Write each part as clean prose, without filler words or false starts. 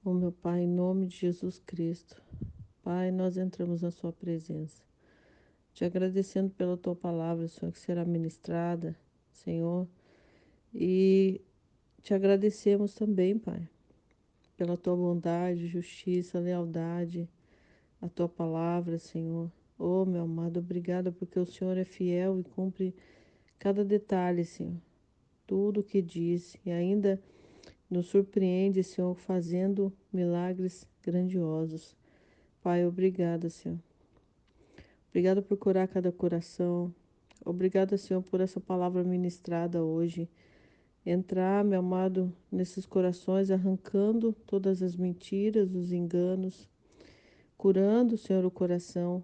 Oh, meu Pai, em nome de Jesus Cristo. Pai, nós entramos na Sua presença, te agradecendo pela Tua palavra, Senhor, que será ministrada, Senhor, e te agradecemos também, Pai, pela Tua bondade, justiça, lealdade, a Tua palavra, Senhor. Oh, meu amado, obrigada porque o Senhor é fiel e cumpre cada detalhe, Senhor, tudo o que diz e ainda nos surpreende, Senhor, fazendo milagres grandiosos. Pai, obrigada, Senhor. Obrigada por curar cada coração. Obrigada, Senhor, por essa palavra ministrada hoje. Entrar, meu amado, nesses corações, arrancando todas as mentiras, os enganos, curando, Senhor, o coração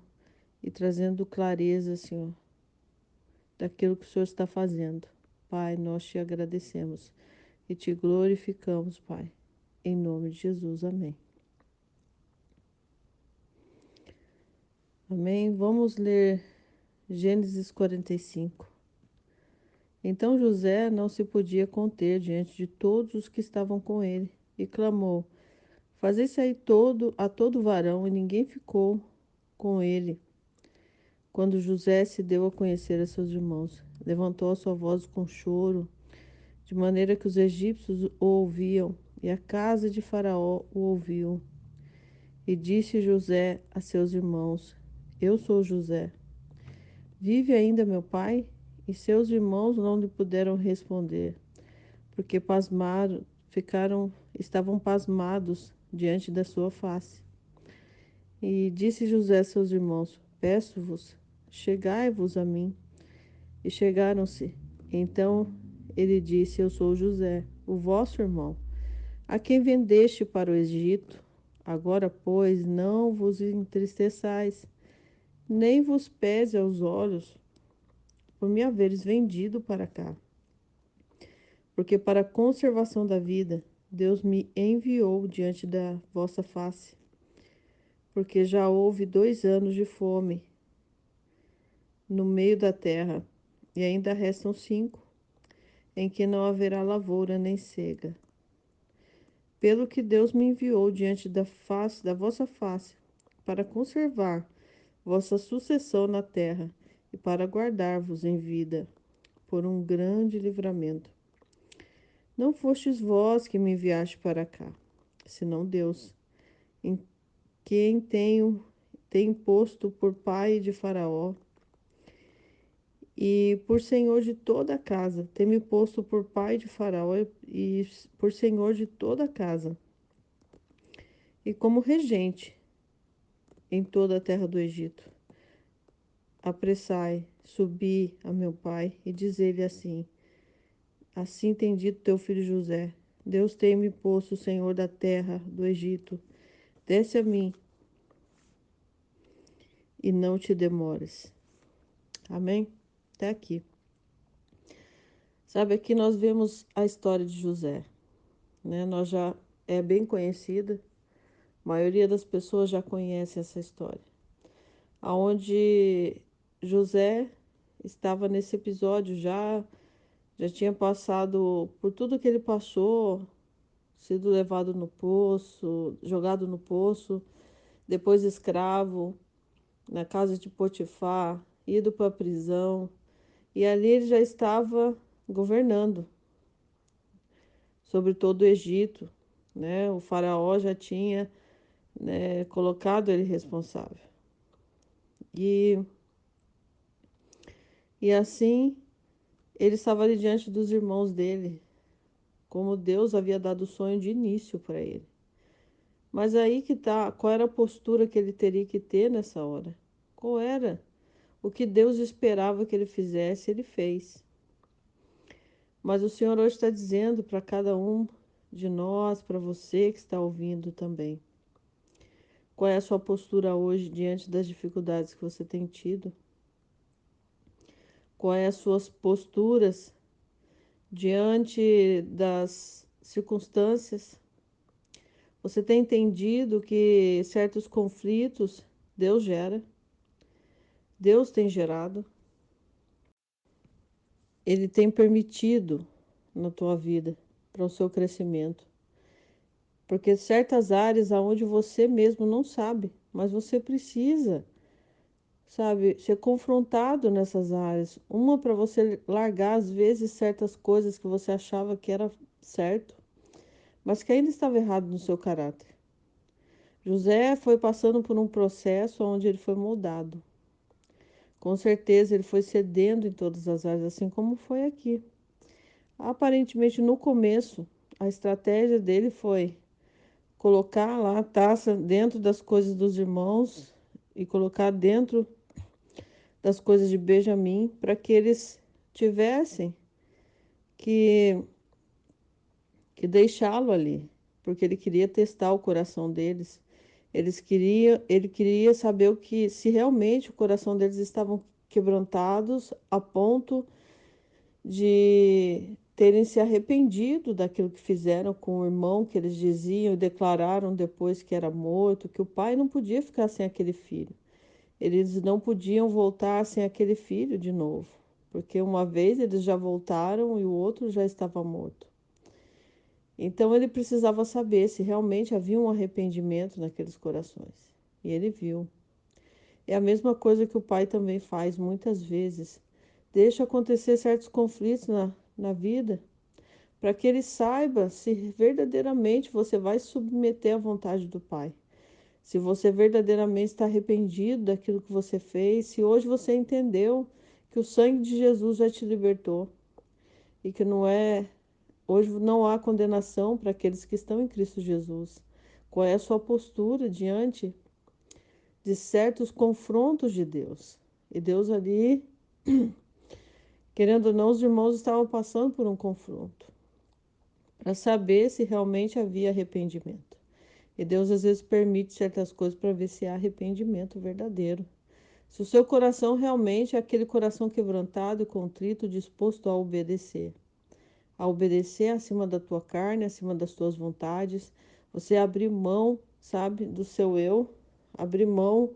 e trazendo clareza, Senhor, daquilo que o Senhor está fazendo. Pai, nós te agradecemos e te glorificamos, Pai. Em nome de Jesus, amém. Amém. Vamos ler Gênesis 45. Então José não se podia conter diante de todos os que estavam com ele, e clamou: Fazei sair a todo varão, e ninguém ficou com ele. Quando José se deu a conhecer a seus irmãos, levantou a sua voz com choro, de maneira que os egípcios o ouviam, e a casa de Faraó o ouviu. E disse José a seus irmãos: Eu sou José. Vive ainda meu pai? E seus irmãos não lhe puderam responder, porque estavam pasmados diante da sua face. E disse José a seus irmãos: Peço-vos, chegai-vos a mim. E chegaram-se. Então ele disse: Eu sou José, o vosso irmão, a quem vendeste para o Egito. Agora, pois, não vos entristeçais, nem vos pese aos olhos por me haveres vendido para cá. Porque para a conservação da vida, Deus me enviou diante da vossa face. Porque já houve 2 anos de fome no meio da terra, e ainda restam 5, em que não haverá lavoura nem cega. Pelo que Deus me enviou diante da vossa face, para conservar vossa sucessão na terra, e para guardar-vos em vida, por um grande livramento. Não fostes vós que me enviaste para cá, senão Deus, em quem tem posto por pai de Faraó e por senhor de toda a casa. Tem-me posto por pai de Faraó e por senhor de toda a casa, e como regente em toda a terra do Egito. Apressai, subi a meu pai e diz-lhe assim: Assim tem dito teu filho José: Deus tem-me posto o senhor da terra do Egito. Desce a mim e não te demores. Amém? Até aqui. Sabe, aqui nós vemos a história de José, né? Nós já é bem conhecida, a maioria das pessoas já conhece essa história, aonde José estava nesse episódio já tinha passado por tudo que ele passou, sido levado no poço, jogado no poço, depois escravo na casa de Potifar, ido para a prisão, e ali ele já estava governando sobre todo o Egito, né? O faraó já tinha, né, colocado ele responsável. E, e assim ele estava ali diante dos irmãos dele, como Deus havia dado o sonho de início para ele. Mas aí que tá, qual era a postura que ele teria que ter nessa hora? Qual era? O que Deus esperava que ele fizesse, ele fez. Mas o Senhor hoje está dizendo para cada um de nós, para você que está ouvindo também. Qual é a sua postura hoje diante das dificuldades que você tem tido? Quais as suas posturas diante das circunstâncias? Você tem entendido que certos conflitos Deus gera, Deus tem gerado, Ele tem permitido na tua vida para o seu crescimento. porque certas áreas aonde você mesmo não sabe, mas você precisa, sabe, ser confrontado nessas áreas. Uma para você largar às vezes certas coisas que você achava que era certo, mas que ainda estava errado no seu caráter. José foi passando por um processo onde ele foi moldado. Com certeza ele foi cedendo em todas as áreas, assim como foi aqui. Aparentemente, no começo, a estratégia dele foi colocar lá a taça dentro das coisas dos irmãos e colocar dentro das coisas de Benjamim para que eles tivessem que, que deixá-lo ali, porque ele queria testar o coração deles. Ele queria saber o que, se realmente o coração deles estavam quebrantados a ponto de terem se arrependido daquilo que fizeram com o irmão que eles diziam e declararam depois que era morto, que o pai não podia ficar sem aquele filho. Eles não podiam voltar sem aquele filho de novo, porque uma vez eles já voltaram e o outro já estava morto. Então ele precisava saber se realmente havia um arrependimento naqueles corações. E ele viu. É a mesma coisa que o pai também faz muitas vezes. Deixa acontecer certos conflitos na vida para que ele saiba se verdadeiramente você vai se submeter à vontade do pai. Se você verdadeiramente está arrependido daquilo que você fez, se hoje você entendeu que o sangue de Jesus já te libertou e que não é, hoje não há condenação para aqueles que estão em Cristo Jesus. Qual é a sua postura diante de certos confrontos de Deus? E Deus ali, querendo ou não, os irmãos estavam passando por um confronto para saber se realmente havia arrependimento. E Deus às vezes permite certas coisas para ver se há arrependimento verdadeiro. Se o seu coração realmente é aquele coração quebrantado e contrito, disposto a obedecer acima da tua carne, acima das tuas vontades, você abrir mão, sabe, do seu eu, abrir mão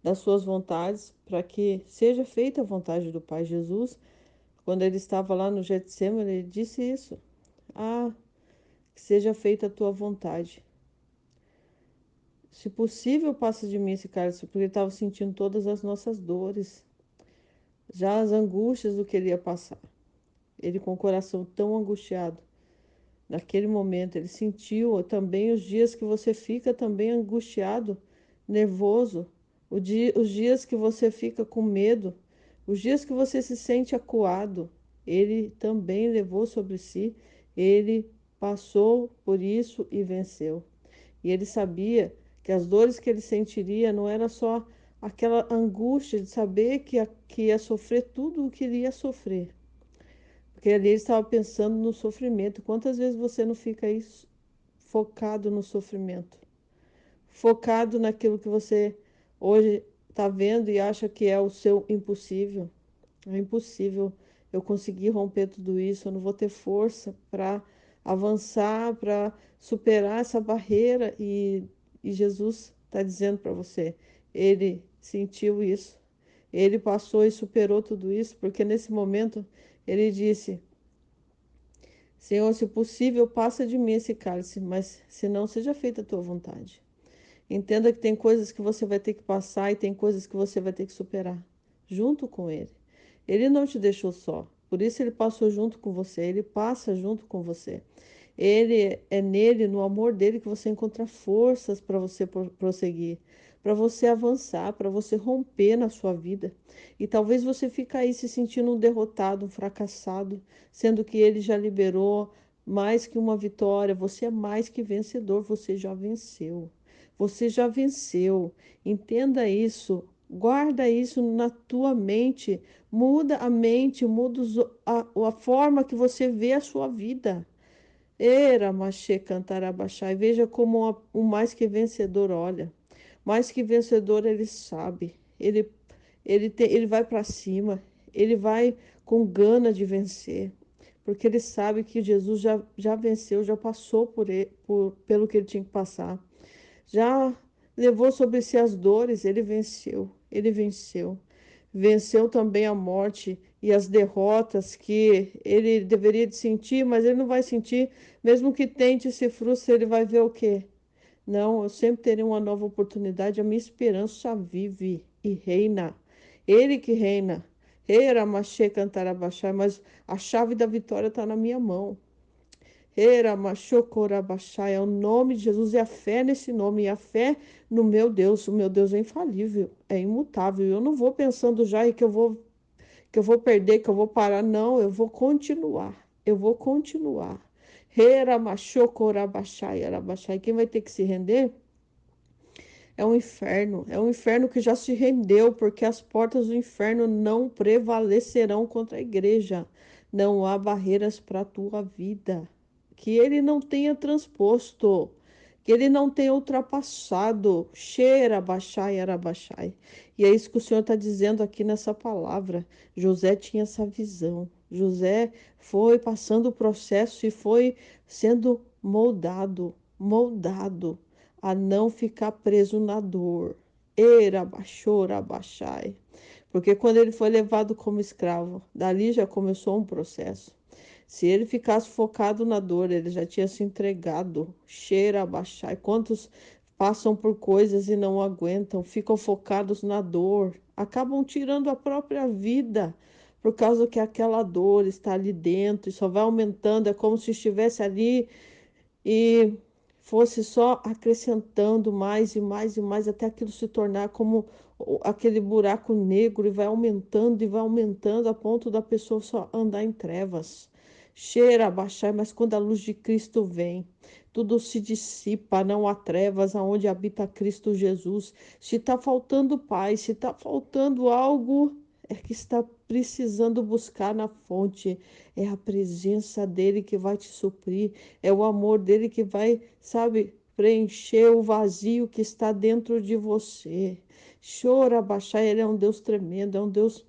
das suas vontades para que seja feita a vontade do Pai. Jesus, quando ele estava lá no Getsemane, ele disse isso: Ah, que seja feita a tua vontade. Se possível, passa de mim esse cálice, porque ele estava sentindo todas as nossas dores, já as angústias do que ele ia passar. Ele com o coração tão angustiado. Naquele momento, ele sentiu também os dias que você fica também angustiado, nervoso, os dias que você fica com medo, os dias que você se sente acuado. Ele também levou sobre si, ele passou por isso e venceu. E ele sabia que as dores que ele sentiria não era só aquela angústia de saber que ia sofrer tudo o que ele ia sofrer. Porque ali ele estava pensando no sofrimento. Quantas vezes você não fica aí focado no sofrimento? Focado naquilo que você hoje está vendo e acha que é o seu impossível. É impossível eu conseguir romper tudo isso. Eu não vou ter força para avançar, para superar essa barreira. E Jesus está dizendo para você: ele sentiu isso, ele passou e superou tudo isso, porque nesse momento ele disse: Senhor, se possível, passa de mim esse cálice, mas se não, seja feita a tua vontade. Entenda que tem coisas que você vai ter que passar e tem coisas que você vai ter que superar, junto com Ele. Ele não te deixou só, por isso Ele passou junto com você, Ele passa junto com você. Ele é nele, no amor dele, que você encontra forças para você prosseguir, para você avançar, para você romper na sua vida. E talvez você fique aí se sentindo um derrotado, um fracassado, sendo que ele já liberou mais que uma vitória. Você é mais que vencedor, você já venceu. Você já venceu. Entenda isso. Guarda isso na tua mente. Muda a mente, muda a forma que você vê a sua vida. Era Maché Cantarabaxá. E veja como o mais que vencedor olha. Mais que vencedor ele sabe. Ele vai para cima. Ele vai com gana de vencer. Porque ele sabe que Jesus já venceu, já passou pelo que ele tinha que passar. Já levou sobre si as dores, ele venceu. Ele venceu. venceu também a morte e as derrotas que ele deveria de sentir, mas ele não vai sentir, mesmo que tente e se frustre, ele vai ver o quê? Não, eu sempre terei uma nova oportunidade, a minha esperança vive e reina. Ele que reina. Era Machê Cantarabaxá, mas a chave da vitória está na minha mão. Era Machocorabaxá, é o nome de Jesus, é a fé nesse nome, e a fé no meu Deus. O meu Deus é infalível, é imutável. Eu não vou pensando já e que eu vou perder, que eu vou parar. Não, eu vou continuar. Eu vou continuar. Era Machocorabaxá, Arabaxá. E quem vai ter que se render é um inferno que já se rendeu, porque as portas do inferno não prevalecerão contra a igreja. Não há barreiras para a tua vida. Que ele não tenha transposto, que ele não tenha ultrapassado. Cheira, baixai, arabaxai. E é isso que o Senhor está dizendo aqui nessa palavra. José tinha essa visão. José foi passando o processo e foi sendo moldado, moldado a não ficar preso na dor. Era baixou, abaixai. Porque quando ele foi levado como escravo, dali já começou um processo. Se ele ficasse focado na dor, ele já tinha se entregado. Cheira, abaixai. Quantos passam por coisas e não aguentam, ficam focados na dor, acabam tirando a própria vida, por causa que aquela dor está ali dentro e só vai aumentando, é como se estivesse ali e fosse só acrescentando mais e mais e mais até aquilo se tornar como aquele buraco negro e vai aumentando a ponto da pessoa só andar em trevas. Cheira a baixar, mas quando a luz de Cristo vem, tudo se dissipa, não há trevas aonde habita Cristo Jesus. Se está faltando paz, se está faltando algo, é que está precisando buscar na fonte. É a presença dele que vai te suprir, é o amor dele que vai, sabe, preencher o vazio que está dentro de você. Chora, baixar, ele é um Deus tremendo, é um Deus,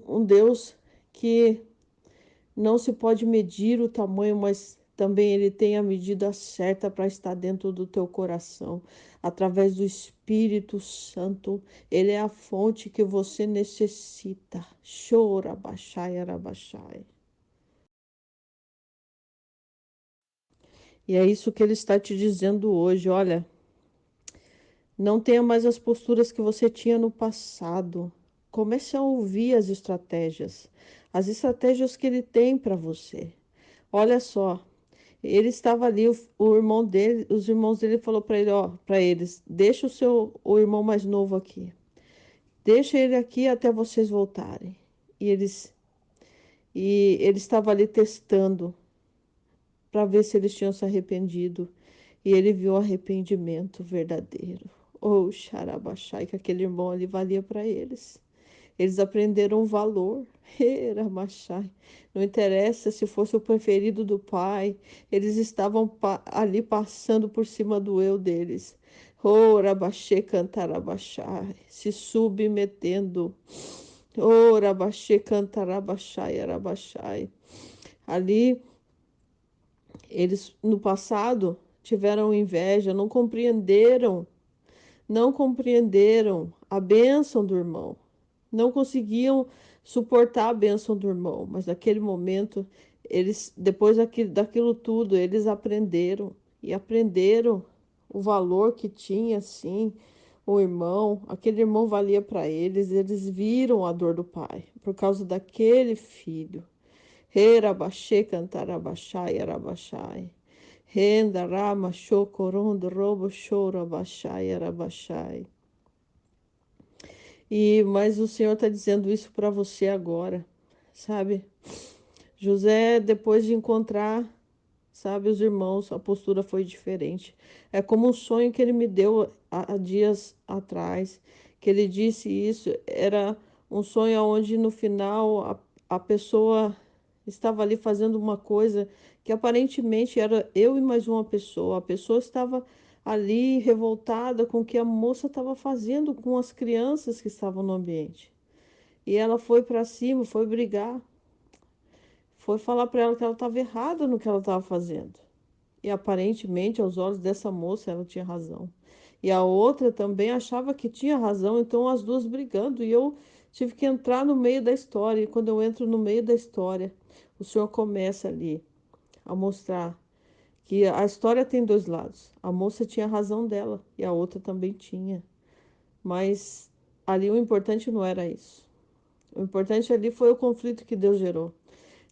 um Deus que não se pode medir o tamanho, mas também ele tem a medida certa para estar dentro do teu coração. Através do Espírito Santo, ele é a fonte que você necessita. Chora, baixai, arabaxai. E é isso que ele está te dizendo hoje. Olha, não tenha mais as posturas que você tinha no passado. Comece a ouvir as estratégias que ele tem para você. Olha só, ele estava ali, o irmão dele, os irmãos dele falou para ele, ó, para eles, deixa o irmão mais novo aqui. Deixa ele aqui até vocês voltarem. E ele estava ali testando para ver se eles tinham se arrependido. E ele viu o arrependimento verdadeiro. Oh, xarabaxai, que aquele irmão ali valia para eles. Eles aprenderam o valor. Eramachai. Não interessa se fosse o preferido do pai, eles estavam ali passando por cima do eu deles. Oh, rabaxê, cantarabaxai, se submetendo. Oh, rabaxê, cantarabaxai, arabaxai. Ali, eles no passado tiveram inveja, não compreenderam a bênção do irmão, não conseguiam suportar a bênção do irmão, mas naquele momento, depois daquilo tudo, eles aprenderam o valor que tinha, sim, o irmão, aquele irmão valia para eles viram a dor do pai, por causa daquele filho. Herabaxê, cantarabaxai, arabaxai. Renda, rama, chocorondo, robo, choro, abaixai, arabaxai. Mas o Senhor está dizendo isso para você agora, sabe? José, depois de encontrar, sabe, os irmãos, a postura foi diferente. É como um sonho que ele me deu há dias atrás, que ele disse isso, era um sonho onde no final a pessoa estava ali fazendo uma coisa que aparentemente era eu e mais uma pessoa. A pessoa estava ali revoltada com o que a moça estava fazendo com as crianças que estavam no ambiente. E ela foi para cima, foi brigar, foi falar para ela que ela estava errada no que ela estava fazendo. E aparentemente, aos olhos dessa moça, ela tinha razão. E a outra também achava que tinha razão, então as duas brigando. E eu tive que entrar no meio da história. E quando eu entro no meio da história, o Senhor começa ali a mostrar que a história tem dois lados. A moça tinha razão dela e a outra também tinha. Mas ali o importante não era isso. O importante ali foi o conflito que Deus gerou.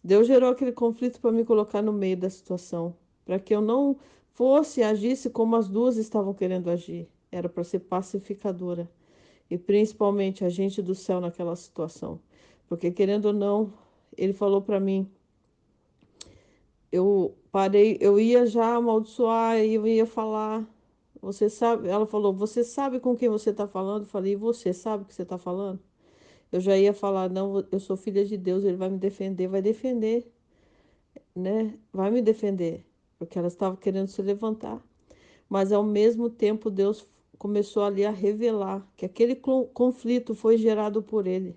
Deus gerou aquele conflito para me colocar no meio da situação, para que eu não fosse agisse como as duas estavam querendo agir. Era para ser pacificadora e principalmente agente do céu naquela situação. Porque querendo ou não, ele falou para mim, eu parei, eu ia já amaldiçoar, e eu ia falar. Você sabe, ela falou, você sabe com quem você está falando? Eu falei, e você sabe o que você está falando? Eu já ia falar, não, eu sou filha de Deus, ele vai me defender, vai defender, né? Vai me defender, porque ela estava querendo se levantar. Mas ao mesmo tempo, Deus começou ali a revelar que aquele conflito foi gerado por ele,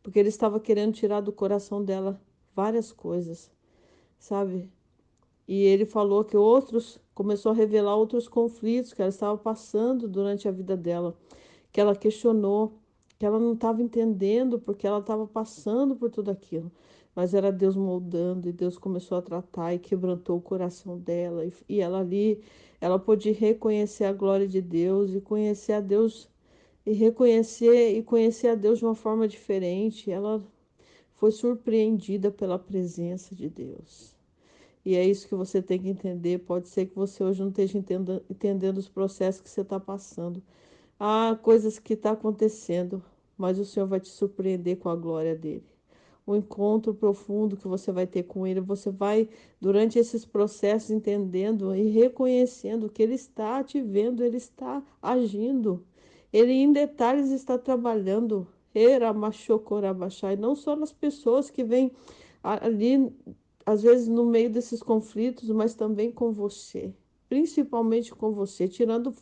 porque ele estava querendo tirar do coração dela várias coisas, sabe? E ele falou que outros, começou a revelar outros conflitos que ela estava passando durante a vida dela, que ela questionou, que ela não estava entendendo porque ela estava passando por tudo aquilo. Mas era Deus moldando e Deus começou a tratar e quebrantou o coração dela. E ela ali, ela pôde reconhecer a glória de Deus e conhecer a Deus e reconhecer e conhecer a Deus de uma forma diferente. Ela foi surpreendida pela presença de Deus. E é isso que você tem que entender. Pode ser que você hoje não esteja entendendo os processos que você está passando. Há coisas que estão acontecendo, mas o Senhor vai te surpreender com a glória dele. O encontro profundo que você vai ter com ele, você vai, durante esses processos, entendendo e reconhecendo que ele está te vendo, ele está agindo. Ele, em detalhes, está trabalhando. E não só nas pessoas que vêm ali, às vezes no meio desses conflitos, mas também com você, principalmente com você, tirando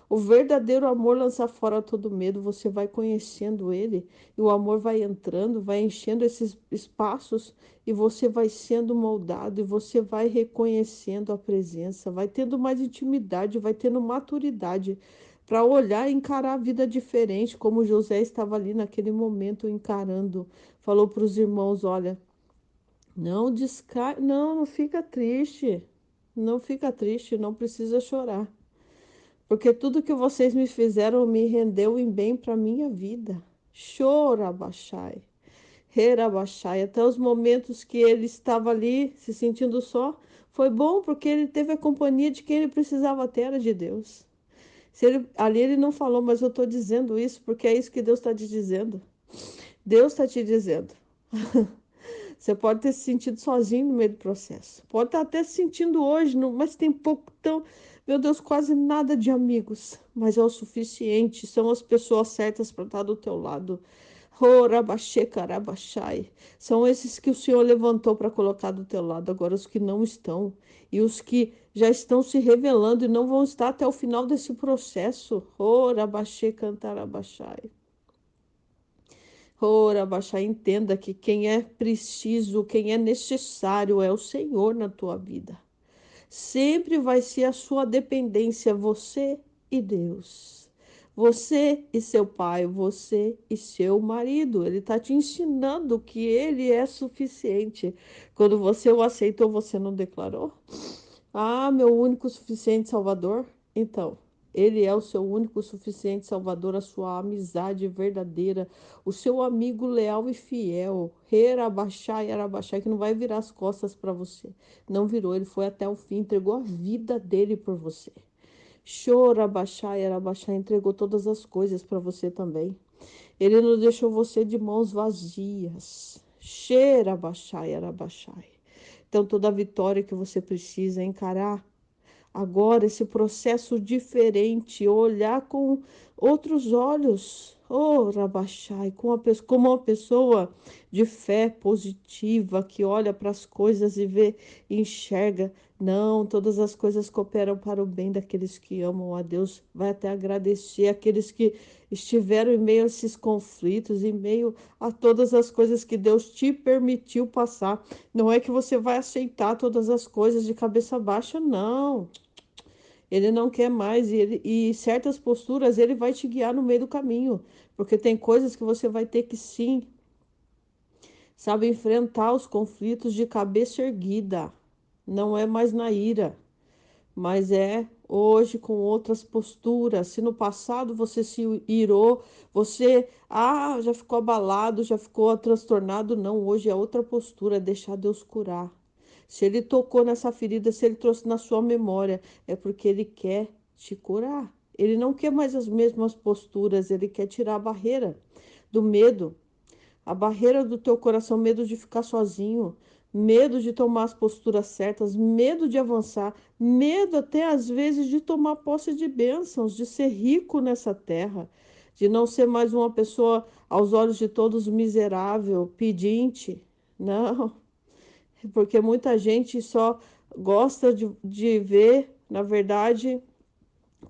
o verdadeiro amor, lança fora todo medo. Você vai conhecendo ele e o amor vai entrando, vai enchendo esses espaços e você vai sendo moldado e você vai reconhecendo a presença, vai tendo mais intimidade, vai tendo maturidade para olhar e encarar a vida diferente, como José estava ali naquele momento encarando. Falou para os irmãos: olha, não fica triste. Não fica triste, não precisa chorar. Porque tudo que vocês me fizeram me rendeu em bem para minha vida. Chora, Bachai. Rerabachai. Até os momentos que ele estava ali se sentindo só, foi bom porque ele teve a companhia de quem ele precisava ter, era de Deus. Se ele, ali ele não falou, mas eu estou dizendo isso porque é isso que Deus está te dizendo. Deus está te dizendo. Você pode ter se sentido sozinho no meio do processo. Pode estar até se sentindo hoje, mas tem pouco, tão, meu Deus, quase nada de amigos. Mas é o suficiente. São as pessoas certas para estar do teu lado. Horabaxê, carabachai. São esses que o Senhor levantou para colocar do teu lado. Agora os que não estão. E os que já estão se revelando e não vão estar até o final desse processo. Horabaxê, cantarabachai. Ora, baixa, entenda que quem é preciso, quem é necessário é o Senhor na tua vida. Sempre vai ser a sua dependência, você e Deus. Você e seu pai, você e seu marido. Ele está te ensinando que ele é suficiente. Quando você o aceitou, você não declarou? Ah, meu único suficiente Salvador? Então, ele é o seu único suficiente Salvador, a sua amizade verdadeira, o seu amigo leal e fiel. Herabachai, Arabachai, que não vai virar as costas para você. Não virou, ele foi até o fim, entregou a vida dele por você. Chorabachai, Arabachai, entregou todas as coisas para você também. Ele não deixou você de mãos vazias. Cheirabachai, Arabachai. Então, toda a vitória que você precisa encarar agora, esse processo diferente, olhar com outros olhos, oh, Rabachai, como uma pessoa de fé positiva que olha para as coisas e vê e enxerga. Não, todas as coisas cooperam para o bem daqueles que amam a Deus. Vai até agradecer aqueles que estiveram em meio a esses conflitos, em meio a todas as coisas que Deus te permitiu passar. Não é que você vai aceitar todas as coisas de cabeça baixa, não. Ele não quer mais e certas posturas ele vai te guiar no meio do caminho, porque tem coisas que você vai ter que sim, sabe, enfrentar os conflitos de cabeça erguida. Não é mais na ira, mas é hoje com outras posturas. Se no passado você se irou, você já ficou abalado, já ficou transtornado, não, hoje é outra postura, é deixar Deus curar. Se ele tocou nessa ferida, se ele trouxe na sua memória, é porque ele quer te curar. Ele não quer mais as mesmas posturas, ele quer tirar a barreira do medo, a barreira do teu coração, medo de ficar sozinho, medo de tomar as posturas certas, medo de avançar, medo até às vezes de tomar posse de bênçãos, de ser rico nessa terra, de não ser mais uma pessoa aos olhos de todos miserável, pedinte. Não, porque muita gente só gosta de ver, na verdade,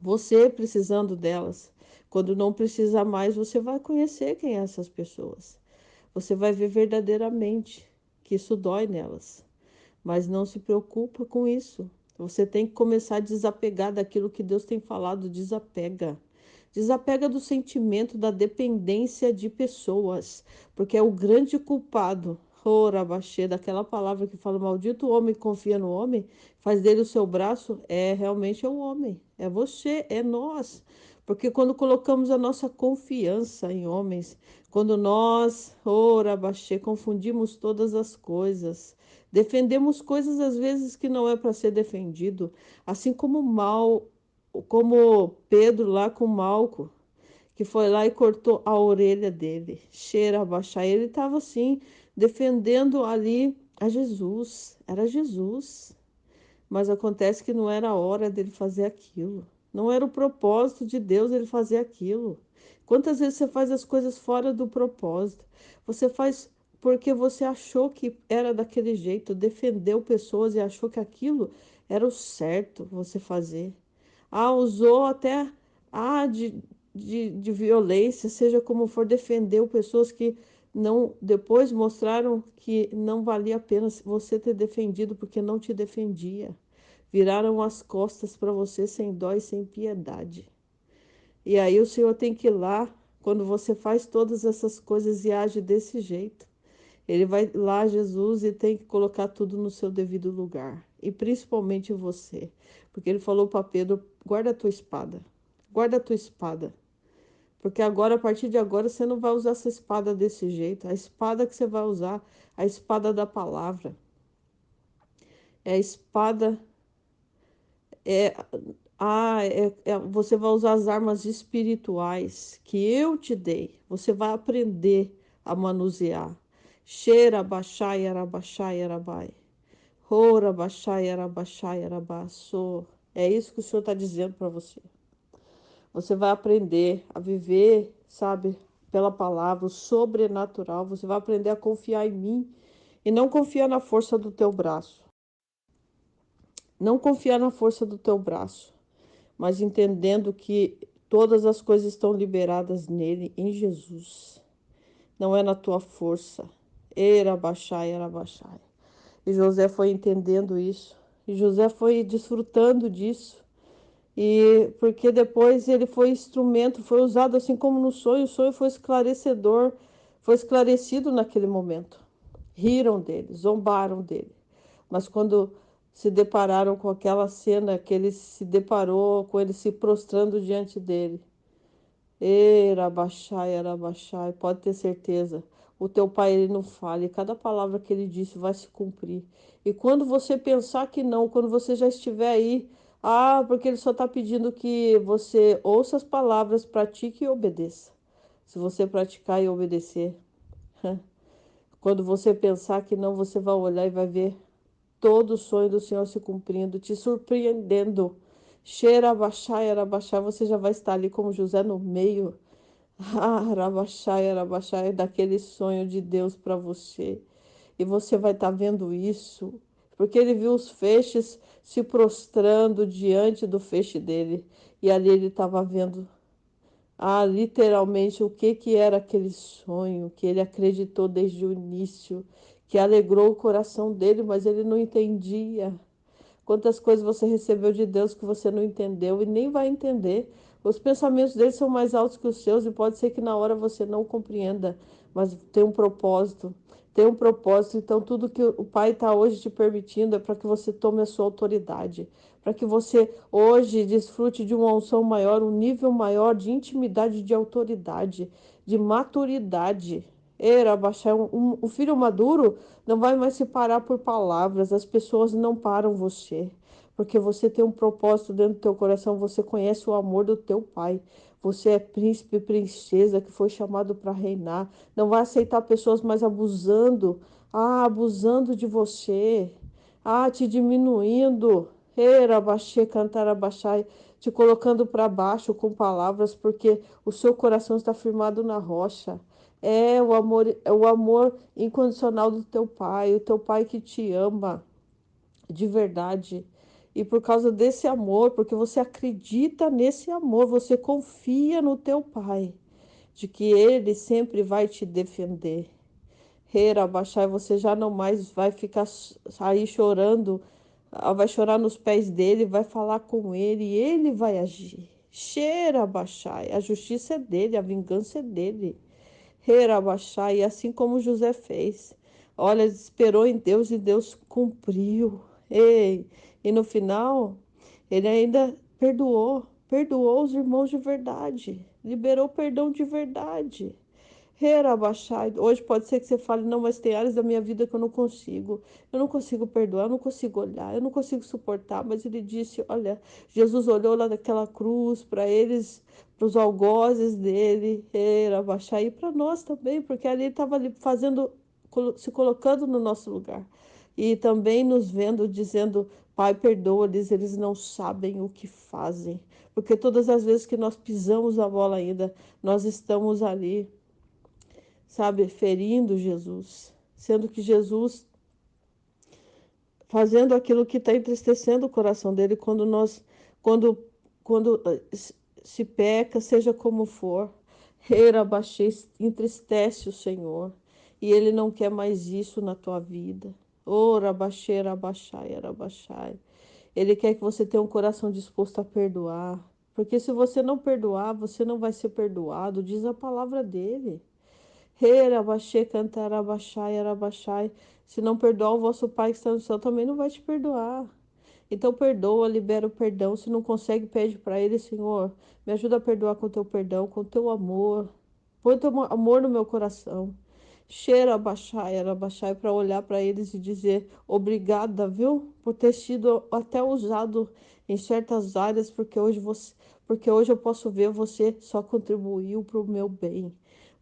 você precisando delas. Quando não precisa mais, você vai conhecer quem é essas pessoas. Você vai ver verdadeiramente que isso dói nelas. Mas não se preocupa com isso. Você tem que começar a desapegar daquilo que Deus tem falado, desapega. Desapega do sentimento da dependência de pessoas, porque é o grande culpado. Orabaxê, daquela palavra que fala: maldito o homem que confia no homem, faz dele o seu braço. É realmente é o homem, é você, é nós. Porque quando colocamos a nossa confiança em homens, quando nós, orabaxê, confundimos todas as coisas, defendemos coisas às vezes que não é para ser defendido, assim como mal, como Pedro lá com Malco, que foi lá e cortou a orelha dele. Cheira abaixar. Ele estava assim, defendendo ali a Jesus. Era Jesus. Mas acontece que não era a hora dele fazer aquilo. Não era o propósito de Deus ele fazer aquilo. Quantas vezes você faz as coisas fora do propósito? Você faz porque você achou que era daquele jeito, defendeu pessoas e achou que aquilo era o certo você fazer. Usou até de violência, seja como for, defendeu pessoas que não depois mostraram que não valia a pena você ter defendido porque não te defendia. Viraram as costas para você sem dó e sem piedade. E aí o Senhor tem que ir lá, quando você faz todas essas coisas e age desse jeito. Ele vai lá, Jesus, e tem que colocar tudo no seu devido lugar. E principalmente você. Porque ele falou para Pedro: guarda a tua espada. Guarda a tua espada. Porque agora, a partir de agora, você não vai usar essa espada desse jeito. A espada que você vai usar, a espada da palavra. É a espada. É, você vai usar as armas espirituais que eu te dei. Você vai aprender a manusear. Cheira, baixai, arabaxai, arabai. Ora, baixai, arabaxai, arabaçô. É isso que o Senhor está dizendo para você. Você vai aprender a viver, sabe, pela palavra, o sobrenatural. Você vai aprender a confiar em mim e não confiar na força do teu braço. Não confiar na força do teu braço, mas entendendo que todas as coisas estão liberadas nele, em Jesus. Não é na tua força. Era baixai, era baixai. E José foi entendendo isso. E José foi desfrutando disso. E porque depois ele foi instrumento, foi usado assim como no sonho. O sonho foi esclarecedor, foi esclarecido naquele momento. Riram dele, zombaram dele. Mas quando se depararam com aquela cena que ele se deparou com ele se prostrando diante dele. Era baixai, pode ter certeza. O teu pai ele não falha, e cada palavra que ele disse vai se cumprir. E quando você pensar que não, quando você já estiver aí, porque ele só está pedindo que você ouça as palavras, pratique e obedeça. Se você praticar e obedecer, quando você pensar que não, você vai olhar e vai ver todo o sonho do Senhor se cumprindo, te surpreendendo. Cheira abaixar, era abaixar, você já vai estar ali como José no meio. Arabaxai, daquele sonho de Deus para você. E você vai estar vendo isso, porque ele viu os feixes se prostrando diante do feixe dele. E ali ele estava vendo, literalmente, o que que era aquele sonho, que ele acreditou desde o início, que alegrou o coração dele, mas ele não entendia. quantas coisas você recebeu de Deus que você não entendeu e nem vai entender. Os pensamentos dele são mais altos que os seus e pode ser que na hora você não compreenda, mas tem um propósito. Tem um propósito, então tudo que o Pai está hoje te permitindo é para que você tome a sua autoridade, para que você hoje desfrute de uma unção maior, um nível maior de intimidade, de autoridade, de maturidade. Era baixar um filho maduro não vai mais se parar por palavras, as pessoas não param você, porque você tem um propósito dentro do teu coração, você conhece o amor do teu pai. Você é príncipe e princesa que foi chamado para reinar. Não vai aceitar pessoas mais abusando, abusando de você, te diminuindo. Era baixê, cantar abaixai, te colocando para baixo com palavras, porque o seu coração está firmado na rocha. É o amor incondicional do teu pai, o teu pai que te ama de verdade. E por causa desse amor, porque você acredita nesse amor, você confia no teu pai, de que ele sempre vai te defender. Reira, Abaixai, você já não mais vai ficar aí chorando, vai chorar nos pés dele, vai falar com ele e ele vai agir. Cheira, Abaixai, a justiça é dele, a vingança é dele. Reirabaixai, assim como José fez. Olha, ele esperou em Deus e Deus cumpriu. Ei, e no final, ele ainda perdoou os irmãos de verdade, liberou perdão de verdade. Reirabaixai. Hoje pode ser que você fale, não, mas tem áreas da minha vida que eu não consigo. Eu não consigo perdoar, eu não consigo olhar, eu não consigo suportar. Mas ele disse, olha, Jesus olhou lá daquela cruz para eles, para os algozes dele, Reirabaixai, e para nós também, porque ali ele estava ali fazendo, se colocando no nosso lugar. E também nos vendo, dizendo, Pai, perdoa-lhes, eles não sabem o que fazem. Porque todas as vezes que nós pisamos a bola ainda, nós estamos ali, sabe, ferindo Jesus, sendo que Jesus fazendo aquilo que está entristecendo o coração dele quando, quando se peca, seja como for, Reirabaxê, entristece o Senhor e ele não quer mais isso na tua vida. Ora, Rabaxê, Rabaxai, Arabaxai. Ele quer que você tenha um coração disposto a perdoar. Porque se você não perdoar, você não vai ser perdoado, diz a palavra dele. Reirabaxê, cantarabaxai, arabaxai. Se não perdoar, o vosso Pai que está no céu também não vai te perdoar. Então perdoa, libera o perdão. Se não consegue, pede para ele, Senhor, me ajuda a perdoar com o teu perdão, com o teu amor. Põe o teu amor no meu coração. Cheira abaixai, arabaxai, para olhar para eles e dizer obrigada, viu? Por ter sido até usado em certas áreas, porque hoje eu posso ver você só contribuiu para o meu bem.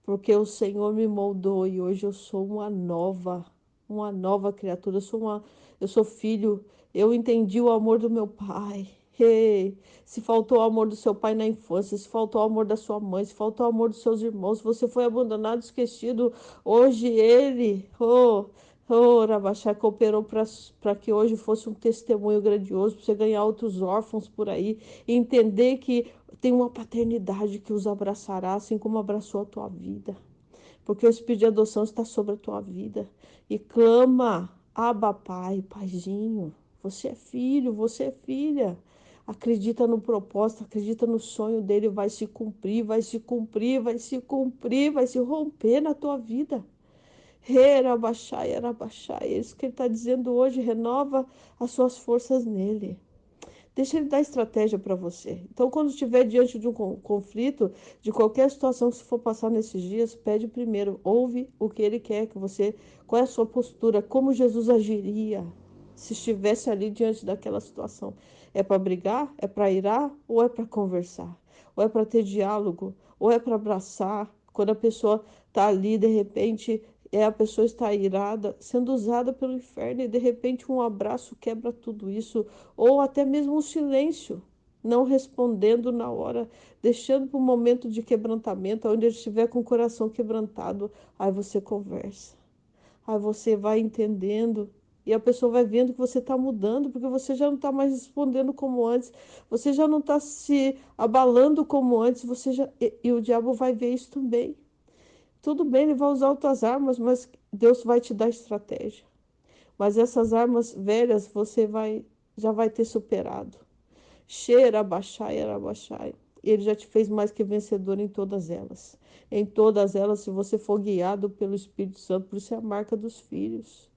Porque o Senhor me moldou e hoje eu sou uma nova criatura. Eu sou filho. Eu entendi o amor do meu pai. Hey, se faltou o amor do seu pai na infância, se faltou o amor da sua mãe, se faltou o amor dos seus irmãos, você foi abandonado, esquecido. Hoje ele, Rabaxá, cooperou para que hoje fosse um testemunho grandioso, para você ganhar outros órfãos por aí, e entender que tem uma paternidade que os abraçará, assim como abraçou a tua vida. Porque o Espírito de adoção está sobre a tua vida. E clama, Abba, Pai, Paizinho. Você é filho, você é filha. Acredita no propósito, acredita no sonho dele, vai se cumprir, vai se cumprir, vai se cumprir, vai se romper na tua vida. Erabaxai, Erabaxai. É isso que ele está dizendo hoje. Renova as suas forças nele. Deixa ele dar estratégia para você. Então, quando estiver diante de um conflito, de qualquer situação que você for passar nesses dias, pede primeiro, ouve o que ele quer que você, qual é a sua postura, como Jesus agiria se estivesse ali diante daquela situação. É para brigar? É para irar? Ou é para conversar? Ou é para ter diálogo? Ou é para abraçar? Quando a pessoa está ali, de repente, a pessoa está irada, sendo usada pelo inferno, e de repente um abraço quebra tudo isso, ou até mesmo um silêncio, não respondendo na hora, deixando para um momento de quebrantamento, onde ele estiver com o coração quebrantado, aí você conversa, aí você vai entendendo. E a pessoa vai vendo que você está mudando, porque você já não está mais respondendo como antes, você já não está se abalando como antes, e o diabo vai ver isso também. Tudo bem, ele vai usar outras armas, mas Deus vai te dar estratégia. Mas essas armas velhas você vai já vai ter superado. Cheira, abaixai, arabaxai. Ele já te fez mais que vencedor em todas elas. Em todas elas, se você for guiado pelo Espírito Santo, por isso é a marca dos filhos.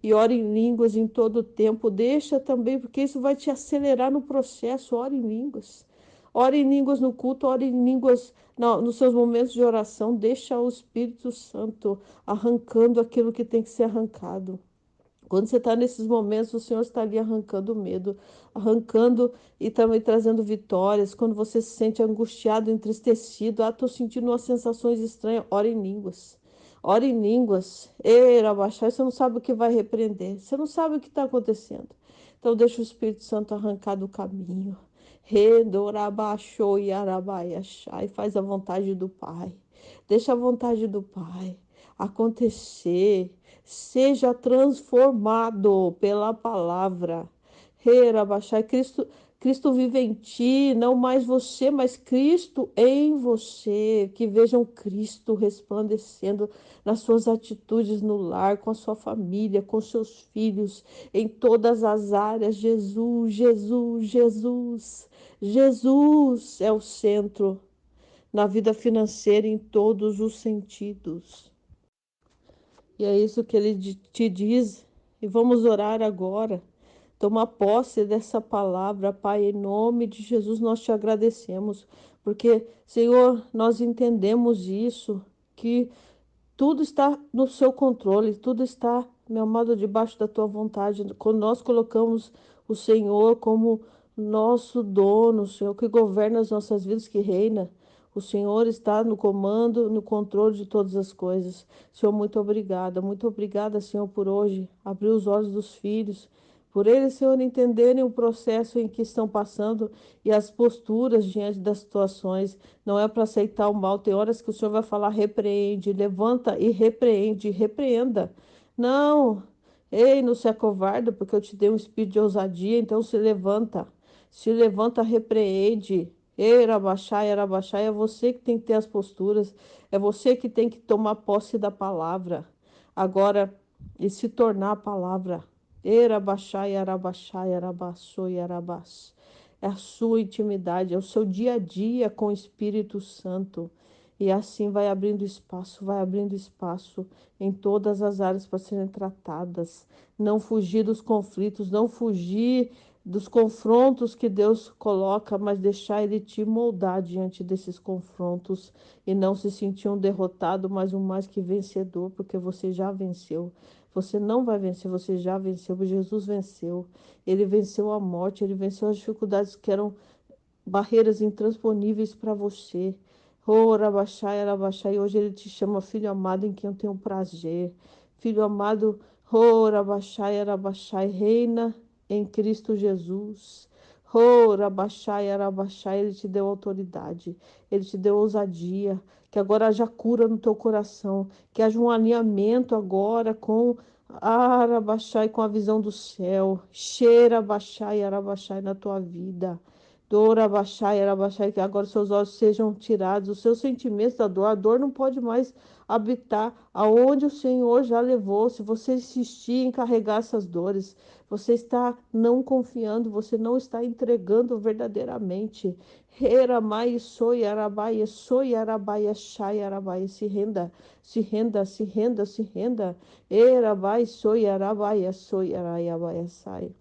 E ora em línguas em todo o tempo. Deixa também, porque isso vai te acelerar no processo. Ora em línguas. Ora em línguas no culto, ora em línguas nos seus momentos de oração. Deixa o Espírito Santo arrancando aquilo que tem que ser arrancado. Quando você está nesses momentos, o Senhor está ali arrancando o medo, arrancando e também trazendo vitórias. Quando você se sente angustiado, entristecido, estou sentindo umas sensações estranhas, ora em línguas. Ora em línguas. Erabaxai, você não sabe o que vai repreender. Você não sabe o que está acontecendo. Então deixa o Espírito Santo arrancar do caminho. Redorabaixou e arabaiaxai. Faz a vontade do Pai. Deixa a vontade do Pai acontecer. Seja transformado pela palavra. Reirabaxai, Cristo vive em ti, não mais você, mas Cristo em você. Que vejam Cristo resplandecendo nas suas atitudes no lar, com a sua família, com seus filhos, em todas as áreas. Jesus, Jesus, Jesus. Jesus é o centro na vida financeira em todos os sentidos. E é isso que ele te diz. E vamos orar agora. Tomar posse dessa palavra, Pai, em nome de Jesus, nós te agradecemos, porque, Senhor, nós entendemos isso, que tudo está no seu controle, tudo está, meu amado, debaixo da tua vontade. Quando nós colocamos o Senhor como nosso dono, o Senhor que governa as nossas vidas, que reina, o Senhor está no comando, no controle de todas as coisas. Senhor, muito obrigada, Senhor, por hoje abrir os olhos dos filhos, por eles, Senhor, entenderem o processo em que estão passando e as posturas diante das situações. Não é para aceitar o mal. Tem horas que o Senhor vai falar, repreende, levanta e repreende, repreenda. Não, ei, não se acovarda, porque eu te dei um espírito de ousadia, então se levanta, repreende. Arabaxai, é você que tem que ter as posturas, é você que tem que tomar posse da palavra. Agora, e se tornar a palavra. Erabaxai, arabaxai, arabaçoi, arabás. É a sua intimidade, é o seu dia a dia com o Espírito Santo. E assim vai abrindo espaço em todas as áreas para serem tratadas. Não fugir dos conflitos, não fugir dos confrontos que Deus coloca, mas deixar Ele te moldar diante desses confrontos e não se sentir um derrotado, mas um mais que vencedor, porque você já venceu. Você não vai vencer, você já venceu. Jesus venceu. Ele venceu a morte, ele venceu as dificuldades que eram barreiras intransponíveis para você. Oh, Arabaxai, Arabaxai, hoje ele te chama filho amado em quem eu tenho prazer. Filho amado, oh, Arabaxai, Arabaxai, reina em Cristo Jesus. Oh, Arabaxai, Arabaxai, ele te deu autoridade, ele te deu ousadia, que agora haja cura no teu coração, que haja um alinhamento agora com Arabaxai, com a visão do céu. Cheira, Arabaxai, Arabaxai na tua vida. Dor, abaixai, que agora seus olhos sejam tirados, os seus sentimentos da dor, a dor não pode mais habitar aonde o Senhor já levou. Se você insistir em carregar essas dores, você está não confiando, você não está entregando verdadeiramente. Eramai, soi, arabai, achai, arabai, se renda, se renda, se renda, se renda. Erabai, soi, arabai, sai.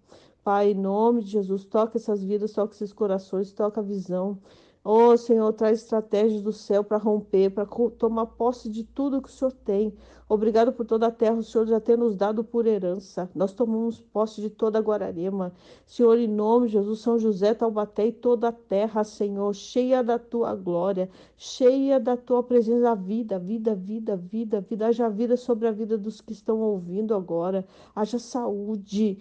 Pai, em nome de Jesus, toca essas vidas, toca esses corações, toca a visão. Oh, Senhor, traz estratégias do céu para romper, para tomar posse de tudo que o Senhor tem. Obrigado por toda a terra, o Senhor já tem nos dado por herança. Nós tomamos posse de toda a Guararema. Senhor, em nome de Jesus, São José, Taubaté e toda a terra, Senhor, cheia da tua glória, cheia da tua presença, vida, vida, vida, vida, vida. Haja vida sobre a vida dos que estão ouvindo agora. Haja saúde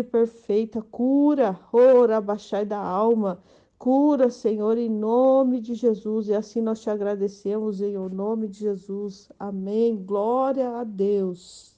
perfeita, cura, ora, baixai da alma, cura, Senhor, em nome de Jesus. E assim nós te agradecemos, em nome de Jesus. Amém. Glória a Deus.